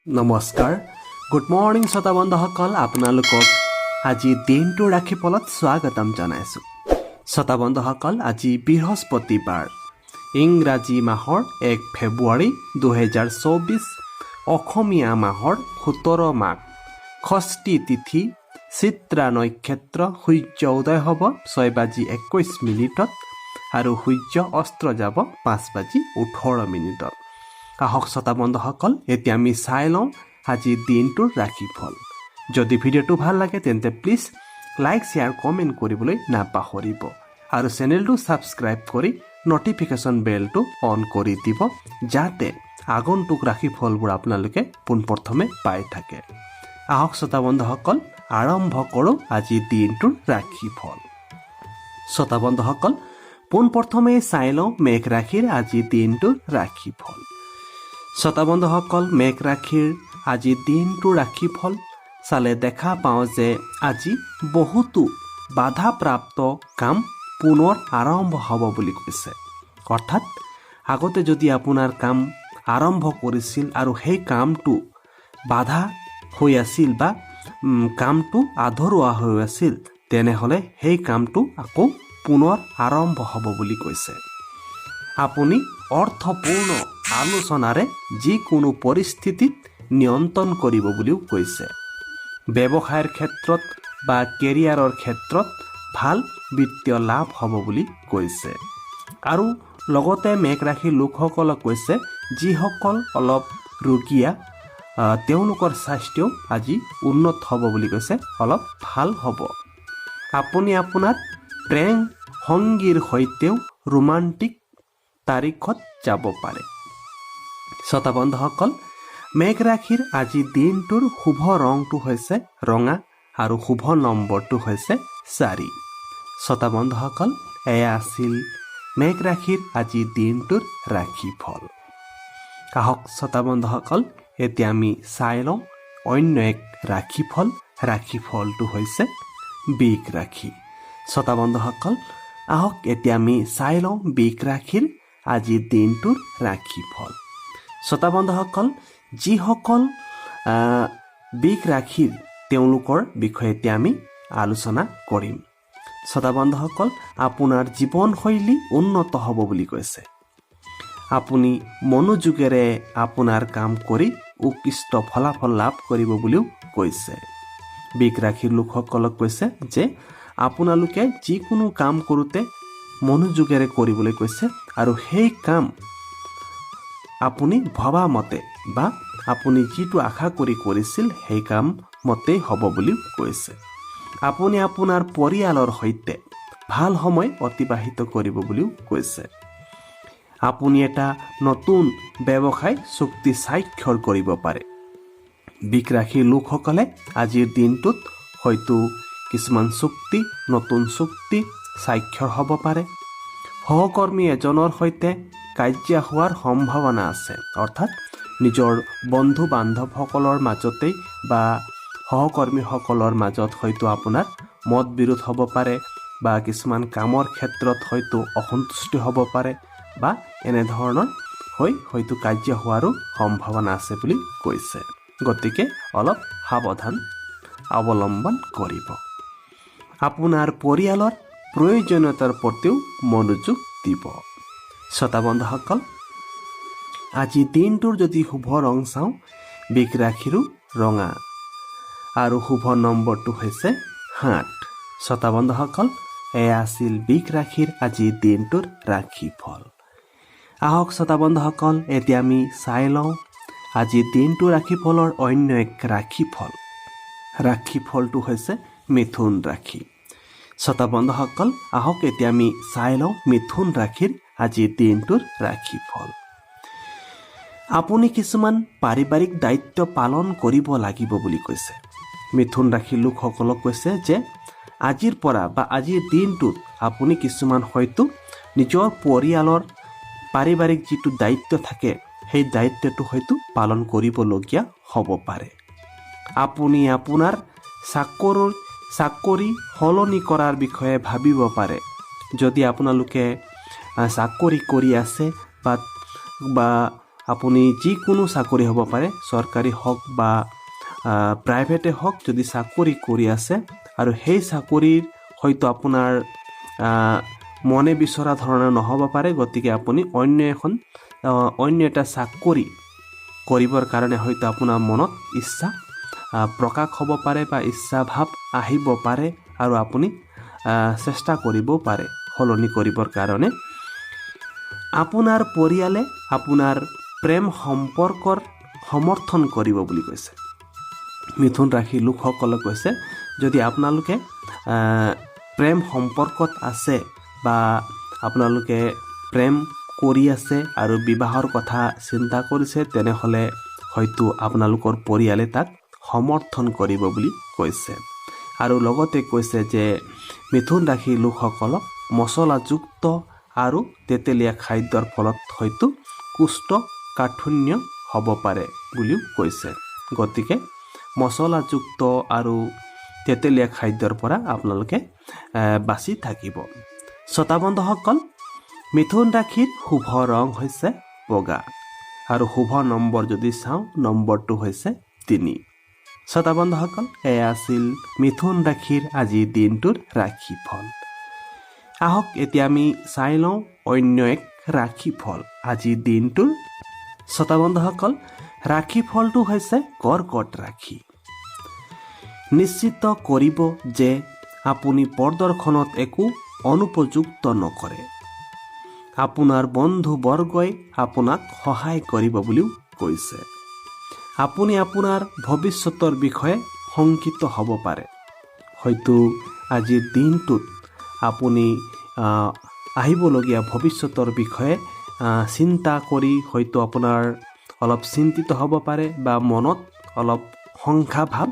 নমস্কাৰ, good morning শ্ৰোতা বন্ধুসকল, আপোনালোকক আজি দিনটোৰ ৰাশিফলত স্বাগতম জনাইছোঁ। শ্ৰোতা বন্ধুসকল, আজি বৃহস্পতিবাৰ, ইংৰাজী মাহৰ 1 ফেব্ৰুৱাৰী 2024, অসমীয়া মাহৰ 17 মাঘ, ষষ্ঠী তিথি, চিত্ৰা নক্ষত্ৰ। সূৰ্য উদয় হ'ব 6:21 আৰু সূৰ্য অস্ত যাব 5:18। আহক শ্ৰোতা বন্ধুসকল, এতিয়া আমি চাই লওঁ আজি দিনটোৰ ৰাশিফল। যদি ভিডিঅ'টো ভাল লাগে তেন্তে প্লিজ লাইক, শ্বেয়াৰ, কমেণ্ট কৰিবলৈ নাপাহৰিব আৰু চেনেলটো ছাবস্ক্ৰাইব কৰি নটিফিকেশ্যন বেলটো অন কৰি দিব, যাতে আগন্তুক ৰাশিফলবোৰ আপোনালোকে পোনপ্ৰথমে পাই থাকে। আহক শ্ৰোতা বন্ধুসকল, আৰম্ভ কৰোঁ আজি দিনটোৰ ৰাশিফল। শ্ৰোতা বন্ধুসকল, পোনপ্ৰথমে চাই লওঁ মেঘ ৰাশিৰ আজি দিনটোৰ ৰাশিফল। শ্ৰোতা বন্ধুসকল, মেঘ ৰাশিৰ আজি দিনটোৰ ৰাশিফল চালে দেখা পাওঁ যে আজি বহুতো বাধাপ্ৰাপ্ত কাম পুনৰ আৰম্ভ হ'ব বুলি কৈছে। অৰ্থাৎ আগতে যদি আপোনাৰ কাম আৰম্ভ কৰিছিল আৰু সেই কামটো বাধা হৈ আছিল বা কামটো আধৰুৱা হৈ আছিল, তেনেহ'লে সেই কামটো আকৌ পুনৰ আৰম্ভ হ'ব বুলি কৈছে। আপুনি অৰ্থপূৰ্ণ আলোচনাৰে যিকোনো পৰিস্থিতিত নিয়ন্ত্ৰণ কৰিব বুলিও কৈছে। ব্যৱসায়ৰ ক্ষেত্ৰত বা কেৰিয়াৰৰ ক্ষেত্ৰত ভাল বিত্তীয় লাভ হ'ব বুলি কৈছে। আৰু লগতে মেঘ ৰাশিৰ লোকসকলক কৈছে, যিসকল অলপ ৰোগীয়া তেওঁলোকৰ স্বাস্থ্যও আজি উন্নত হ'ব বুলি কৈছে, অলপ ভাল হ'ব। আপুনি আপোনাৰ প্ৰেম সংগীৰ সৈতেও ৰোমান্টিক তাৰিখত যাব পাৰে। শ্ৰোতা বন্ধুসকল, মেঘ ৰাশিৰ আজি দিনটোৰ শুভ ৰংটো হৈছে ৰঙা আৰু শুভ নম্বৰটো হৈছে 4। শ্ৰোতা বন্ধুসকল, এয়া আছিল মেঘ ৰাশিৰ আজি দিনটোৰ ৰাশিফল। আহক শ্ৰোতা বন্ধুসকল, এতিয়া আমি চাই লওঁ অন্য এক ৰাশিফল। ৰাশিফলটো হৈছে বৃষ ৰাশি। শ্ৰোতা বন্ধুসকল, আহক এতিয়া আমি চাই লওঁ বৃষ ৰাশিৰ আজি দিনটোৰ ৰাশিফল। শ্ৰোতা বন্ধুসকল, যিসকল বৃষ ৰাশিৰ তেওঁলোকৰ বিষয়ে এতিয়া আমি আলোচনা কৰিম। শ্ৰোতা বন্ধুসকল, আপোনাৰ জীৱনশৈলী উন্নত হ'ব বুলি কৈছে। আপুনি মনোযোগেৰে আপোনাৰ কাম কৰি উৎকৃষ্ট ফলাফল লাভ কৰিব বুলিও কৈছে। বৃষ ৰাশিৰ লোকসকলক কৈছে যে আপোনালোকে যিকোনো কাম কৰোঁতে মনোযোগেৰে কৰিবলৈ কৈছে আৰু সেই কাম আপুনি ভবা মতে বা আপুনি যিটো আশা কৰি কৰিছিল সেই কাম মতেই হ'ব বুলি কৈছে। আপুনি আপোনাৰ পৰিয়ালৰ সৈতে ভাল সময় অতিবাহিত কৰিব বুলিও কৈছে। আপুনি এটা নতুন ব্যৱসায় চুক্তি স্বাক্ষৰ কৰিব পাৰে। বৃষ ৰাশিৰ লোকসকলে আজিৰ দিনটোত হয়তো কিছুমান নতুন চুক্তি স্বাক্ষৰ হ'ব পাৰে। সহকৰ্মী এজনৰ সৈতে কাজিয়া হোৱাৰ সম্ভাৱনা আছে। অৰ্থাৎ নিজৰ বন্ধু বান্ধৱসকলৰ মাজতেই বা সহকৰ্মীসকলৰ মাজত হয়তো আপোনাৰ মত বিৰোধ হ'ব পাৰে বা কিছুমান কামৰ ক্ষেত্ৰত হয়তো অসন্তুষ্টি হ'ব পাৰে বা এনেধৰণৰ হয়তো কাজিয়া হোৱাৰো সম্ভাৱনা আছে বুলি কৈছে। গতিকে অলপ সাৱধান অৱলম্বন কৰিব। আপোনাৰ পৰিয়ালৰ প্ৰয়োজনীয়তাৰ প্ৰতিও মনোযোগ দিব। শ্ৰোতা বন্ধুসকল, আজি দিনটোৰ যদি শুভ ৰং চাওঁ, বৃষ ৰাশিৰো ৰঙা আৰু শুভ নম্বৰটো হৈছে 7। শ্ৰোতা বন্ধুসকল, এয়া আছিল বৃষ ৰাশিৰ আজি দিনটোৰ ৰাশিফল। আহক শ্ৰোতা বন্ধুসকল, এতিয়া আমি চাই লওঁ আজি দিনটোৰ ৰাশিফলৰ অন্য এক ৰাশিফল। ৰাশিফলটো হৈছে মিথুন ৰাশি। শ্ৰোতা বন্ধুসকল, আহক এতিয়া আমি চাই লওঁ মিথুন ৰাশিৰ আজি দিনটোৰ ৰাশিফল। আপুনি কিছুমান পাৰিবাৰিক দায়িত্ব পালন কৰিব লাগিব বুলি কৈছে। মিথুন ৰাশিৰ লোকসকলক কৈছে যে আজিৰ পৰা বা আজিৰ দিনটোত আপুনি কিছুমান হয়তো নিজৰ পৰিয়ালৰ পাৰিবাৰিক যিটো দায়িত্ব থাকে সেই দায়িত্বটো হয়তো পালন কৰিবলগীয়া হ'ব পাৰে। আপুনি আপোনাৰ চাকৰি সলনি কৰাৰ বিষয়ে ভাবিব পাৰে। যদি আপোনালোকে চাকৰি কৰি আছে বা আপুনি যিকোনো চাকৰি হ'ব পাৰে, চৰকাৰী হওক বা প্ৰাইভেটে হওক, যদি চাকৰি কৰি আছে আৰু সেই চাকৰিৰ হয়তো আপোনাৰ মনে বিচৰা ধৰণৰ নহ'ব পাৰে, গতিকে আপুনি অন্য এটা চাকৰি কৰিবৰ কাৰণে হয়তো আপোনাৰ মনত ইচ্ছা প্ৰকাশ হ'ব পাৰে বা ইচ্ছা ভাৱ আহিব পাৰে আৰু আপুনি চেষ্টা কৰিব পাৰে সলনি কৰিবৰ কাৰণে। আপোনাৰ পৰিয়ালে আপোনাৰ প্ৰেম সম্পৰ্কৰ সমৰ্থন কৰিব বুলি কৈছে। মিথুন ৰাশিৰ লোকসকলে কৈছে, যদি আপোনালোকে প্ৰেম সম্পৰ্কত আছে বা আপোনালোকে প্ৰেম কৰি আছে আৰু বিবাহৰ কথা চিন্তা কৰিছে, তেনেহ'লে হয়তো আপোনালোকৰ পৰিয়ালে তাক সমৰ্থন কৰিব বুলি কৈছে। আৰু লগতে কৈছে যে মিথুন ৰাশিৰ লোকসকলক মছলাযুক্ত আৰু তেতেলীয়া খাদ্যৰ ফলত হয়তো কোষ্ঠকাঠিন্য হ'ব পাৰে বুলিও কৈছে। গতিকে মছলাযুক্ত আৰু তেতেলীয়া খাদ্যৰ পৰা আপোনালোকে বাচি থাকিব। শ্ৰোতা বন্ধুসকল, মিথুন ৰাশিৰ শুভ ৰং হৈছে বগা আৰু শুভ নম্বৰ যদি চাওঁ, নম্বৰটো হৈছে 3। শ্ৰোতা বন্ধুসকল, এয়া আছিল মিথুন ৰাশিৰ আজিৰ দিনটোৰ ৰাশিফল। আহক এতিয়া আমি চাই লওঁ অন্য এক ৰাশিফল আজিৰ দিনটোৰ। শ্ৰোতা বন্ধুসকল, ৰাশিফলটো হৈছে কৰ্কট ৰাশি। নিশ্চিত কৰিব যে আপুনি প্ৰদৰ্শনত একো অনুপযুক্ত নকৰে। আপোনাৰ বন্ধুবৰ্গই আপোনাক সহায় কৰিব বুলিও কৈছে। আপুনি আপোনাৰ ভৱিষ্যতৰ বিষয়ে শংকিত হ'ব পাৰে। হয়তো আজিৰ দিনটোত আপুনি আহিবলগীয়া ভৱিষ্যতৰ বিষয়ে চিন্তা কৰি হয়তো আপোনাৰ অলপ চিন্তিত হ'ব পাৰে বা মনত অলপ শংকা ভাৱ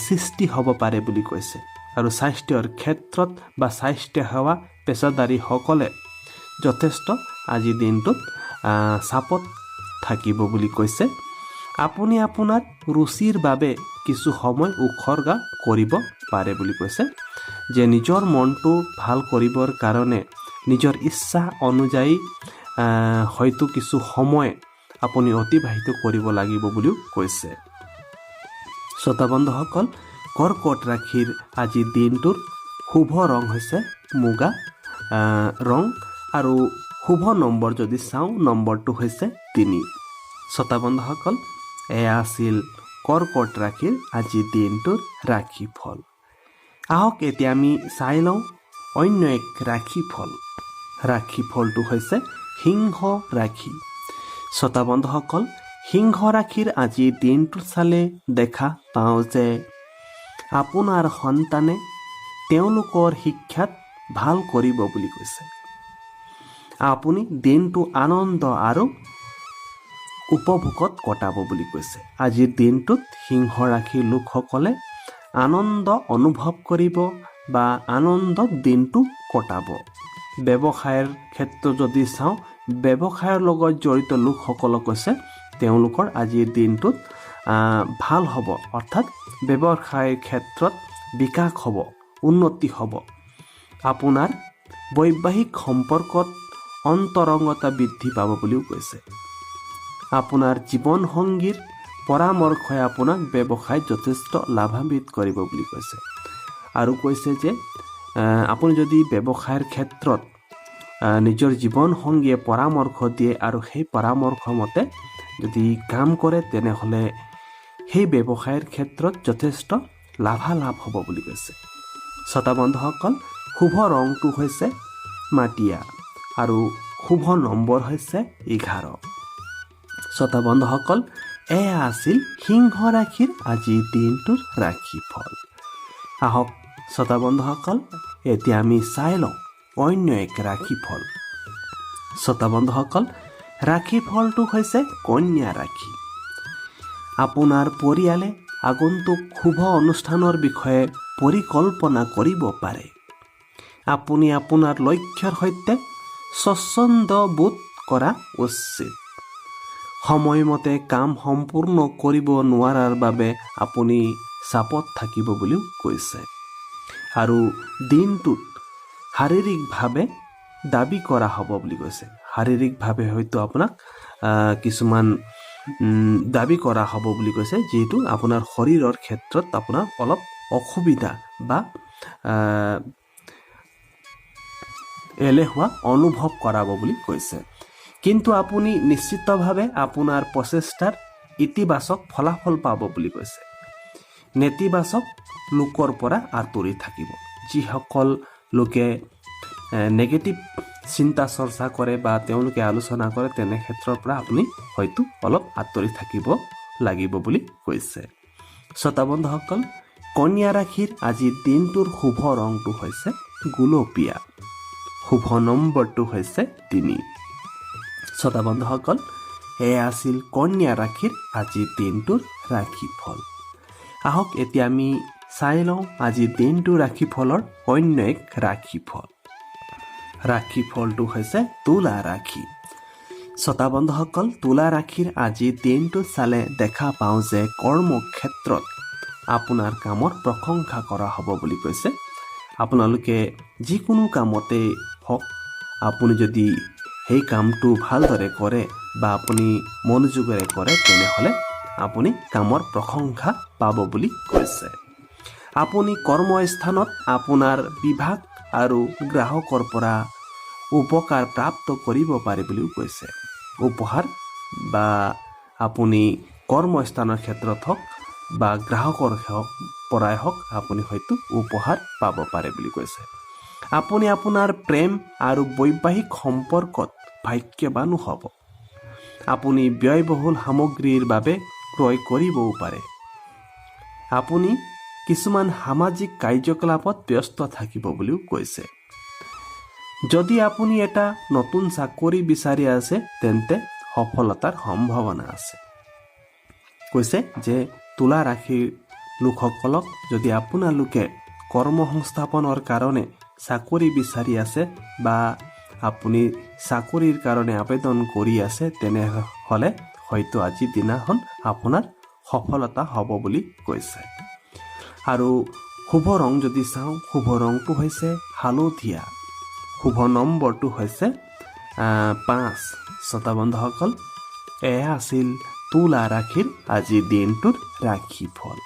সৃষ্টি হ'ব পাৰে বুলি কৈছে। আৰু স্বাস্থ্যৰ ক্ষেত্ৰত বা স্বাস্থ্য সেৱা পেছাদাৰীসকলে যথেষ্ট আজিৰ দিনটোত চাপত থাকিব বুলি কৈছে। আপুনি আপোনাৰ ৰুচিৰ বাবে কিছু সময় উৎসৰ্গা কৰিব পাৰে বুলি কৈছে, যে নিজৰ মনটো ভাল কৰিবৰ কাৰণে নিজৰ ইচ্ছা অনুযায়ী হয়তো কিছু সময় আপুনি অতিবাহিত কৰিব লাগিব বুলিও কৈছে। শ্ৰোতা বন্ধুসকল, কৰ্কট ৰাশিৰ আজিৰ দিনটোৰ শুভ ৰং হৈছে মুগা ৰং আৰু শুভ নম্বৰ যদি চাওঁ, নম্বৰটো হৈছে 3। শ্ৰোতা বন্ধুসকল, এয়া আছিল কৰ্কট ৰাশিৰ আজিৰ দিনটোৰ ৰাশিফল। আহক এতিয়া আমি চাই লওঁ অন্য এক ৰাশিফল। ৰাশিফলটো হৈছে সিংহ ৰাশি। শ্ৰোতা বন্ধুসকল, সিংহ ৰাশিৰ আজিৰ দিনটো চালে দেখা পাওঁ যে আপোনাৰ সন্তানে তেওঁলোকৰ শিক্ষাত ভাল কৰিব বুলি কৈছে। আপুনি দিনটো আনন্দ আৰু উপভোগত কটাব বুলি কৈছে। আজিৰ দিনটোত সিংহ ৰাশিৰ লোকসকলে আনন্দ অনুভৱ কৰিব বা আনন্দত দিনটো কটাব। ব্যৱসায়ৰ ক্ষেত্ৰত যদি চাওঁ, ব্যৱসায়ৰ লগত জড়িত লোকসকলক কৈছে তেওঁলোকৰ আজিৰ দিনটোত ভাল হ'ব, অৰ্থাৎ ব্যৱসায়ৰ ক্ষেত্ৰত বিকাশ হ'ব, উন্নতি হ'ব। আপোনাৰ বৈবাহিক সম্পৰ্কত অন্তৰংগতা বৃদ্ধি পাব বুলিও কৈছে। আপোনাৰ জীৱনসংগীৰ পৰামৰ্শই আপোনাক ব্যৱসায়ত যথেষ্ট লাভান্বিত কৰিব বুলি কৈছে। আৰু কৈছে যে আপুনি যদি ব্যৱসায়ৰ ক্ষেত্ৰত নিজৰ জীৱনসংগীয়ে পৰামৰ্শ দিয়ে আৰু সেই পৰামৰ্শ মতে যদি কাম কৰে, তেনেহ'লে সেই ব্যৱসায়ৰ ক্ষেত্ৰত যথেষ্ট লাভালাভ হ'ব বুলি কৈছে। শ্ৰোতা বন্ধুসকল, শুভ ৰংটো হৈছে মাটিয়া আৰু শুভ নম্বৰ হৈছে 11। শ্ৰোতা বন্ধুসকল, এয়া আছিল সিংহ ৰাশিৰ আজিৰ দিনটোৰ ৰাশিফল। আহক শ্ৰোতা বন্ধুসকল, এতিয়া আমি চাই লওঁ অন্য এক ৰাশিফল। শ্ৰোতা বন্ধুসকল, ৰাশিফলটো হৈছে কন্যা ৰাশি। আপোনাৰ পৰিয়ালে আগন্তুক শুভ অনুষ্ঠানৰ বিষয়ে পৰিকল্পনা কৰিব পাৰে। আপুনি আপোনাৰ লক্ষ্যৰ সৈতে স্বচ্ছন্দ বোধ কৰা উচিত। সময়মতে কাম সম্পূৰ্ণ কৰিব নোৱাৰাৰ বাবে আপুনি চাপত থাকিব বুলিও কৈছে। আৰু দিনটোত শাৰীৰিকভাৱে দাবী কৰা হ'ব বুলি কৈছে। শাৰীৰিকভাৱে হয়তো আপোনাক কিছুমান দাবী কৰা হ'ব বুলি কৈছে, যিহেতু আপোনাৰ শৰীৰৰ ক্ষেত্ৰত আপোনাৰ অলপ অসুবিধা বা এলেহুৱা অনুভৱ কৰাব বুলি কৈছে। কিন্তু আপুনি নিশ্চিতভাৱে আপোনাৰ প্ৰচেষ্টাৰ ইতিবাচক ফলাফল পাব বুলি কৈছে। নেতিবাচক লোকৰ পৰা আঁতৰি থাকিব। যিসকল লোকে নেগেটিভ চিন্তা চৰ্চা কৰে বা তেওঁলোকে আলোচনা কৰে, তেনে ক্ষেত্ৰৰ পৰা আপুনি হয়তো অলপ আঁতৰি থাকিব লাগিব বুলি কৈছে। শ্ৰোতা বন্ধুসকল, কন্যা ৰাশিৰ আজিৰ দিনটোৰ শুভ ৰংটো হৈছে গুলপীয়া। শুভ নম্বৰটো হৈছে 3। শ্ৰোতা বন্ধুসকল, এয়া আছিল কন্যা ৰাশিৰ আজিৰ দিনটোৰ ৰাশিফল। আহক এতিয়া আমি চাই লওঁ আজিৰ দিনটোৰ ৰাশিফলৰ অন্য এক ৰাশিফল। ৰাশিফলটো হৈছে তুলা ৰাশি। শ্ৰোতা বন্ধুসকল, তুলা ৰাশিৰ আজিৰ দিনটো চালে দেখা পাওঁ যে কৰ্মক্ষেত্ৰত আপোনাৰ কামৰ প্ৰশংসা কৰা হ'ব বুলি কৈছে। আপোনালোকে যিকোনো কামতে হওক, আপুনি যদি সেই কামটো ভালদৰে কৰে বা আপুনি মনোযোগেৰে কৰে, তেনেহ'লে আপুনি কামৰ প্ৰশংসা পাব বুলি কৈছে। আপুনি কৰ্মস্থানত আপোনাৰ বিভাগ আৰু গ্ৰাহকৰ পৰা উপকাৰ প্ৰাপ্ত কৰিব পাৰে বুলিও কৈছে। উপহাৰ বা আপুনি কৰ্মস্থানৰ ক্ষেত্ৰত হওক বা গ্ৰাহকৰ পৰাই হওক, আপুনি হয়তো উপহাৰ পাব পাৰে বুলি কৈছে। আপুনি আপোনাৰ প্ৰেম আৰু বৈবাহিক সম্পৰ্কত ভাগ্যৱানো হ'ব। আপুনি ব্যয়বহুল সামগ্ৰীৰ বাবে ক্ৰয় কৰিবও পাৰে। আপুনি কিছুমান সামাজিক কাৰ্যকলাপত ব্যস্ত থাকিব বুলিও কৈছে। যদি আপুনি এটা নতুন চাকৰি বিচাৰি আছে, তেন্তে সফলতাৰ সম্ভাৱনা আছে। কৈছে যে তুলা ৰাশিৰ লোকসকলক যদি আপোনালোকে কৰ্মসংস্থাপনৰ কাৰণে চাকৰি বিচাৰি আছে বা আপুনি চাকৰিৰ কাৰণে আবেদন কৰি আছে, তেনেহ'লে হয়তো আজিৰ দিনাখন আপোনাৰ সফলতা হ'ব বুলি কৈছে। আৰু শুভ ৰং যদি চাওঁ, শুভ ৰংটো হৈছে হালধীয়া। শুভ নম্বৰটো হৈছে 5। শ্ৰোতা বন্ধুসকল, এয়া আছিল তুলা ৰাশিৰ আজিৰ দিনটোৰ ৰাশিফল।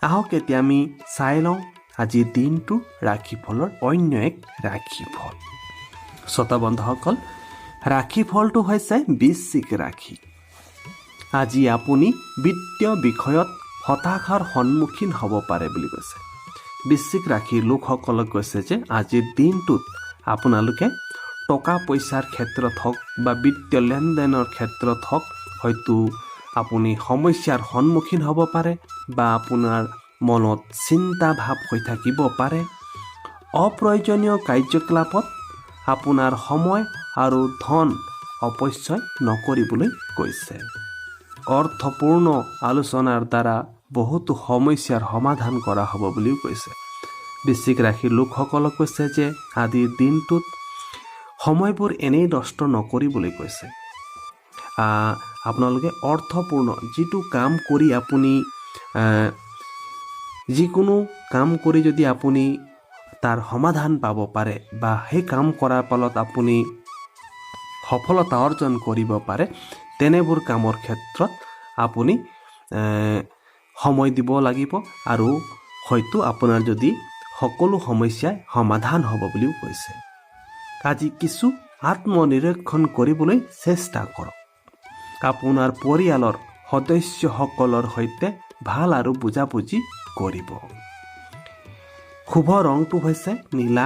আহক এতিয়া আমি চাই লওঁ আজিৰ দিনটোৰ ৰাশিফলৰ অন্য এক ৰাশিফল। শ্ৰোতা বন্ধুসকল, ৰাশিফলটো হৈছে বৃশ্চিক ৰাশি। আজি আপুনি বিত্তীয় বিষয়ত হতাশাৰ সন্মুখীন হ'ব পাৰে বুলি কৈছে। বৃশ্চিক ৰাশিৰ লোকসকলক কৈছে যে আজিৰ দিনটোত আপোনালোকে টকা পইচাৰ ক্ষেত্ৰত হওক বা বিত্তীয় লেনদেনৰ ক্ষেত্ৰত হওক, হয়তো আপুনি সমস্যাৰ সন্মুখীন হ'ব পাৰে বা আপোনাৰ মনত চিন্তা ভাৱ হৈ থাকিব পাৰে। অপ্ৰয়োজনীয় কাৰ্যকলাপত আপোনাৰ সময় আৰু ধন অপচয় নকৰিবলৈ কৈছে। অৰ্থপূৰ্ণ আলোচনাৰ দ্বাৰা বহুতো সমস্যাৰ সমাধান কৰা হ'ব বুলিও কৈছে। বৃশ্চিক ৰাশিৰ লোকসকলক কৈছে যে আজিৰ দিনটোত সময়বোৰ এনেই নষ্ট নকৰিবলৈ কৈছে। আপোনালোকে অৰ্থপূৰ্ণ যিটো কাম কৰি আপুনি যিকোনো কাম কৰি যদি আপুনি তাৰ সমাধান পাব পাৰে বা সেই কাম কৰাৰ ফলত আপুনি সফলতা অৰ্জন কৰিব পাৰে, তেনেবোৰ কামৰ ক্ষেত্ৰত আপুনি সময় দিব লাগিব আৰু হয়তো আপোনাৰ যদি সকলো সমস্যাই সমাধান হ'ব বুলিও কৈছে। আজি কিছু আত্মনিৰীক্ষণ কৰিবলৈ চেষ্টা কৰক। আপোনাৰ পৰিয়ালৰ সদস্যসকলৰ সৈতে ভাল আৰু বুজাবুজি কৰিব। শুভ ৰংটো হৈছে নীলা।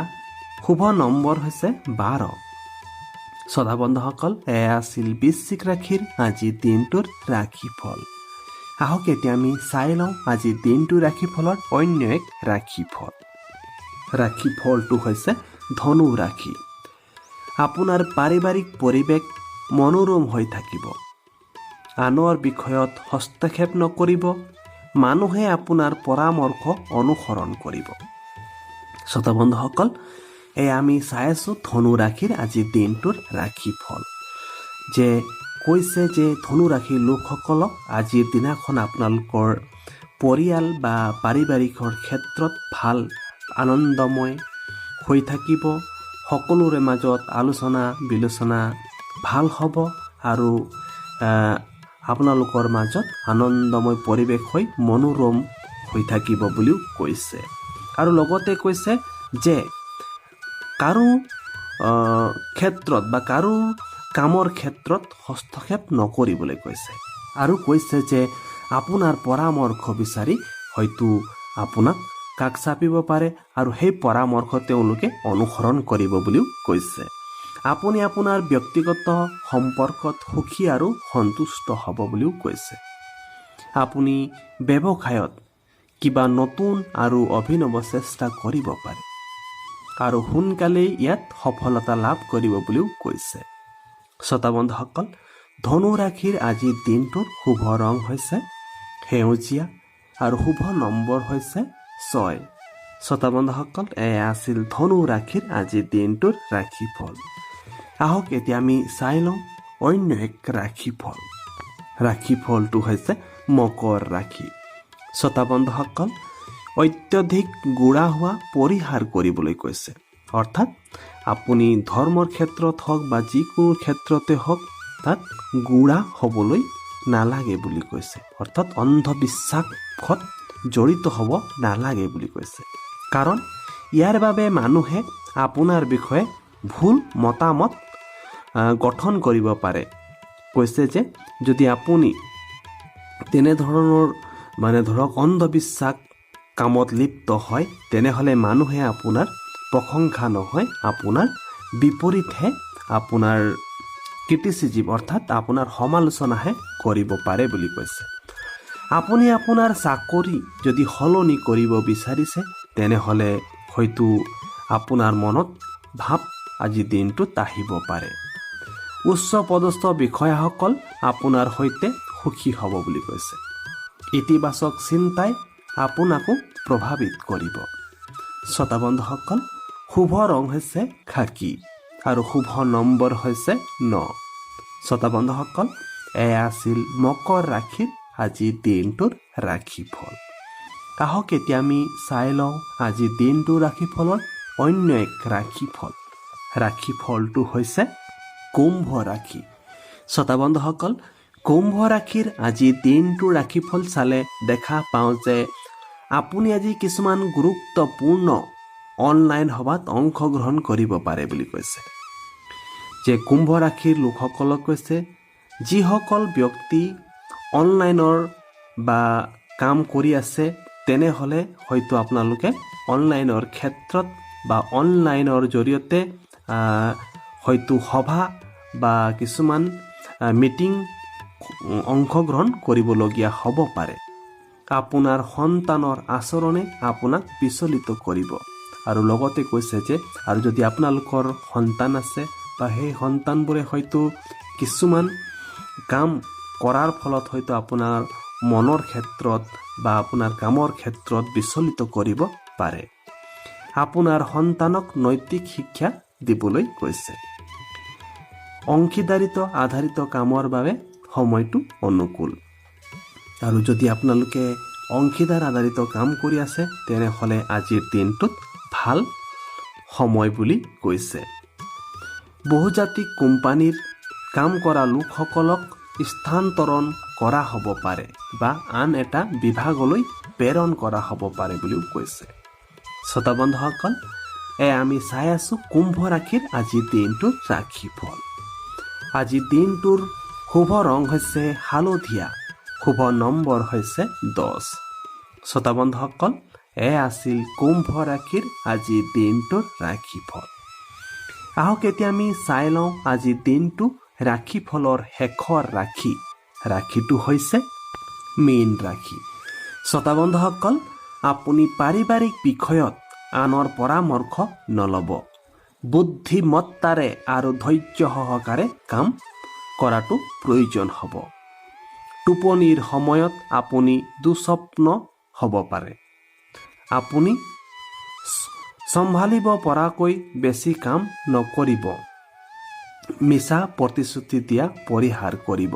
শুভ নম্বৰ হৈছে 12। শ্ৰোতা বন্ধুসকল, এয়া আছিল বৃশ্চিক ৰাশিৰ আজিৰ দিনটোৰ ৰাশিফল। আহক এতিয়া আমি চাই লওঁ আজিৰ দিনটোৰ ৰাশিফলৰ অন্য এক ৰাশিফল। ৰাশিফলটো হৈছে ধনু ৰাশি। আপোনাৰ পাৰিবাৰিক পৰিৱেশ মনোৰম হৈ থাকিব। আনৰ বিষয়ত হস্তক্ষেপ নকৰিব। মানুহে আপোনাৰ পৰামৰ্শ অনুসৰণ কৰিব। শ্ৰোতা বন্ধুসকল, আমি চাই আছোঁ ধনু ৰাশিৰ আজিৰ দিনটোৰ ৰাশিফল। যে কৈছে যে ধনু ৰাশিৰ লোকসকলক আজিৰ দিনাখন আপোনালোকৰ পৰিয়াল বা পাৰিবাৰিকৰ ক্ষেত্ৰত ভাল আনন্দময় হৈ থাকিব। সকলোৰে মাজত আলোচনা বিলোচনা ভাল হ'ব আৰু আপোনালোকৰ মাজত আনন্দময় পৰিৱেশ হৈ মনোৰম হৈ থাকিব বুলিও কৈছে। আৰু লগতে কৈছে যে কাৰো ক্ষেত্ৰত বা কাৰো কামৰ ক্ষেত্ৰত হস্তক্ষেপ নকৰিবলৈ কৈছে। আৰু কৈছে যে আপোনাৰ পৰামৰ্শ বিচাৰি হয়তো আপোনাক কাষ চাপিব পাৰে আৰু সেই পৰামৰ্শ তেওঁলোকে অনুসৰণ কৰিব বুলিও কৈছে। আপুনি আপোনাৰ ব্যক্তিগত সম্পৰ্কত সুখী আৰু সন্তুষ্ট হ'ব বুলিও কৈছে। আপুনি ব্যৱসায়ত কিবা নতুন আৰু অভিনৱ চেষ্টা কৰিব পাৰে আৰু সোনকালেই ইয়াত সফলতা লাভ কৰিব বুলিও কৈছে। শ্ৰোতা বন্ধুসকল, ধনু ৰাশিৰ আজিৰ দিনটোৰ শুভ ৰং হৈছে সেউজীয়া আৰু শুভ নম্বৰ হৈছে 6। শ্ৰোতা বন্ধুসকল, এয়া আছিল ধনু ৰাশিৰ আজিৰ দিনটোৰ ৰাশিফল। আহক এতিয়া আমি চাই লওঁ অন্য এক ৰাশিফল। ৰাশিফলটো হৈছে মকৰ ৰাশি। শ্ৰোতা বন্ধুসকল, অত্যধিক গোড়া হোৱা পৰিহাৰ কৰিবলৈ কৈছে। অৰ্থাৎ আপুনি ধৰ্মৰ ক্ষেত্ৰত হওক বা যিকোনো ক্ষেত্ৰতে হওক তাত গোড়া হ'বলৈ নালাগে বুলি কৈছে। অৰ্থাৎ অন্ধবিশ্বাসত জড়িত হ'ব নালাগে বুলি কৈছে। কাৰণ ইয়াৰ বাবে মানুহে আপোনাৰ বিষয়ে ভুল মতামত গঠন কৰিব পাৰে। কৈছে যে যদি আপুনি তেনেধৰণৰ ধৰক অন্ধবিশ্বাস কামত লিপ্ত হয়, তেনেহ'লে মানুহে আপোনাৰ প্ৰশংসা নহয়, আপোনাৰ বিপৰীতহে আপোনাৰ ক্ৰিটিচিজিম অৰ্থাৎ আপোনাৰ সমালোচনাহে কৰিব পাৰে বুলি কৈছে। আপুনি আপোনাৰ চাকৰি যদি সলনি কৰিব বিচাৰিছে, তেনেহ'লে হয়তো আপোনাৰ মনত ভাৱ আজি দিনটোত আহিব পাৰে। উচ্চ পদস্থ বিষয়াসকল আপোনাৰ সৈতে সুখী হ'ব বুলি কৈছে। ইতিবাচক চিন্তাই আপোনাকো প্ৰভাৱিত কৰিব। শ্ৰোতা বন্ধুসকল, শুভ ৰং হৈছে খাকী আৰু শুভ নম্বৰ হৈছে 9। শ্ৰোতা বন্ধুসকল, এয়া আছিল মকৰ ৰাশিৰ আজিৰ দিনটোৰ ৰাশিফল। আহক এতিয়া আমি চাই লওঁ আজিৰ দিনটোৰ ৰাশিফলৰ অন্য এক ৰাশিফল। ৰাশিফলটো হৈছে কুম্ভ ৰাশি। শ্ৰোতা বন্ধুসকল, কুম্ভ ৰাশিৰ আজিৰ দিনটোৰ ৰাশিফল চালে দেখা পাওঁ যে আপুনি আজি কিছুমান গুৰুত্বপূৰ্ণ অনলাইন সভাত অংশগ্ৰহণ কৰিব পাৰে বুলি কৈছে। যে কুম্ভ ৰাশিৰ লোকসকলক কৈছে যিসকল ব্যক্তি অনলাইনৰ বা কাম কৰি আছে, তেনেহ'লে হয়তো আপোনালোকে অনলাইনৰ ক্ষেত্ৰত বা অনলাইনৰ জৰিয়তে হয়তো সভা বা কিছুমান মিটিং অংশগ্ৰহণ কৰিবলগীয়া হ'ব পাৰে। আপোনাৰ সন্তানৰ আচৰণে আপোনাক বিচলিত কৰিব। আৰু লগতে কৈছে যে আৰু যদি আপোনালোকৰ সন্তান আছে বা সেই সন্তানবোৰে হয়তো কিছুমান কাম কৰাৰ ফলত হয়তো আপোনাৰ মনৰ ক্ষেত্ৰত বা আপোনাৰ কামৰ ক্ষেত্ৰত বিচলিত কৰিব পাৰে। আপোনাৰ সন্তানক নৈতিক শিক্ষা দিবলৈ কৈছে। অংশীদাৰিত্ব আধাৰিত কামৰ বাবে সময়টো অনুকূল। আৰু যদি আপোনালোকে অংশীদাৰ আধাৰিত কাম কৰি আছে, তেনেহ'লে আজিৰ দিনটোত ভাল সময় বুলি কৈছে। বহুজাতিক কোম্পানীৰ কাম কৰা লোকসকলক স্থানান্তৰণ কৰা হ'ব পাৰে বা আন এটা বিভাগলৈ প্ৰেৰণ কৰা হ'ব পাৰে বুলিও কৈছে। শ্ৰোতা বন্ধুসকল, আমি চাই আছোঁ কুম্ভ ৰাশিৰ আজিৰ দিনটোৰ ৰাশিফল। আজিৰ দিনটোৰ শুভ ৰং হৈছে হালধীয়া, শুভ নম্বৰ হৈছে 10। শ্ৰোতা বন্ধুসকল, আছিল কুম্ভ ৰাশিৰ আজিৰ দিনটোৰ ৰাশিফল। আহক এতিয়া আমি চাই লওঁ আজিৰ দিনটো ৰাশিফলৰ শেষৰ ৰাশি। ৰাশিটো হৈছে মীন ৰাশি। শ্ৰোতা বন্ধুসকল, আপুনি পাৰিবাৰিক বিষয়ত আনৰ পৰামৰ্শ নল'ব। বুদ্ধিমত্তাৰে আৰু ধৈৰ্য সহকাৰে কাম কৰাটো প্ৰয়োজন হ'ব। টোপনিৰ সময়ত আপুনি দুঃস্বপ্ন হ'ব পাৰে। আপুনি চম্ভালিব পৰাকৈ বেছি কাম নকৰিব। মিছা প্ৰতিশ্ৰুতি দিয়া পৰিহাৰ কৰিব।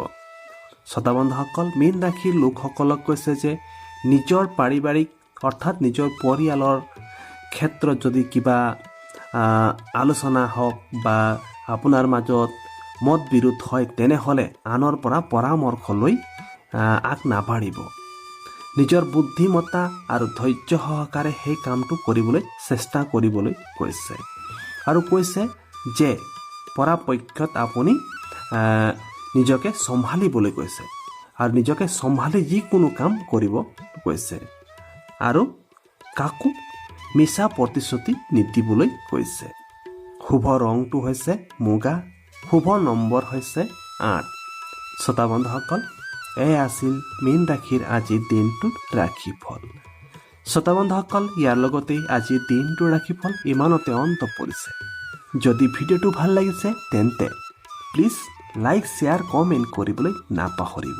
শ্ৰোতা বন্ধুসকল, মীন ৰাশিৰ লোকসকলক কৈছে যে নিজৰ পাৰিবাৰিক অৰ্থাৎ নিজৰ পৰিয়ালৰ ক্ষেত্ৰত যদি কিবা আলোচনা হওক বা আপোনাৰ মাজত মত বিৰোধ হয় তেনেহ'লে আনৰ পৰা পৰামৰ্শ লৈ আগ নাবাঢ়িব। নিজৰ বুদ্ধিমত্তা আৰু ধৈৰ্য সহকাৰে সেই কামটো কৰিবলৈ চেষ্টা কৰিবলৈ কৈছে। আৰু কৈছে যে পৰাপক্ষত আপুনি নিজকে চম্ভালিবলৈ কৈছে আৰু নিজকে চম্ভালি যিকোনো কাম কৰিব কৈছে আৰু কাকো মিছা প্ৰতিশ্ৰুতি নিদিবলৈ কৈছে। শুভ ৰংটো হৈছে মুগা, শুভ নম্বৰ হৈছে 8। শ্ৰোতা বন্ধুসকল, এয়া আছিল মীন ৰাশিৰ আজিৰ দিনটোৰ ৰাশিফল। শ্ৰোতা বন্ধুসকল, ইয়াৰ লগতে আজিৰ দিনটোৰ ৰাশিফল ইমানতে অন্ত পৰিছে। যদি ভিডিঅ'টো ভাল লাগিছে তেন্তে প্লিজ লাইক, শ্বেয়াৰ, কমেণ্ট কৰিবলৈ নাপাহৰিব।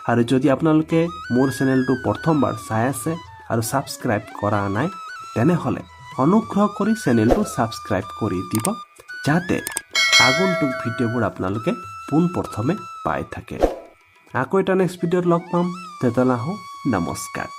আৰু যদি আপোনালোকে মোৰ চেনেলটো প্ৰথমবাৰ চাই আছে আৰু ছাবস্ক্ৰাইব কৰা নাই তেনেহ'লে অনুগ্ৰহ কৰি চেনেলটো ছাবস্ক্ৰাইব কৰি দিব, যাতে আগন্তুক ভিডিঅ'বোৰ আপোনালোকে পোনপ্ৰথমে পাই থাকে। আকৌ এটা নেক্সট ভিডিঅ'ত লগ পাম। তেতিয়াহ'লে নমস্কাৰ।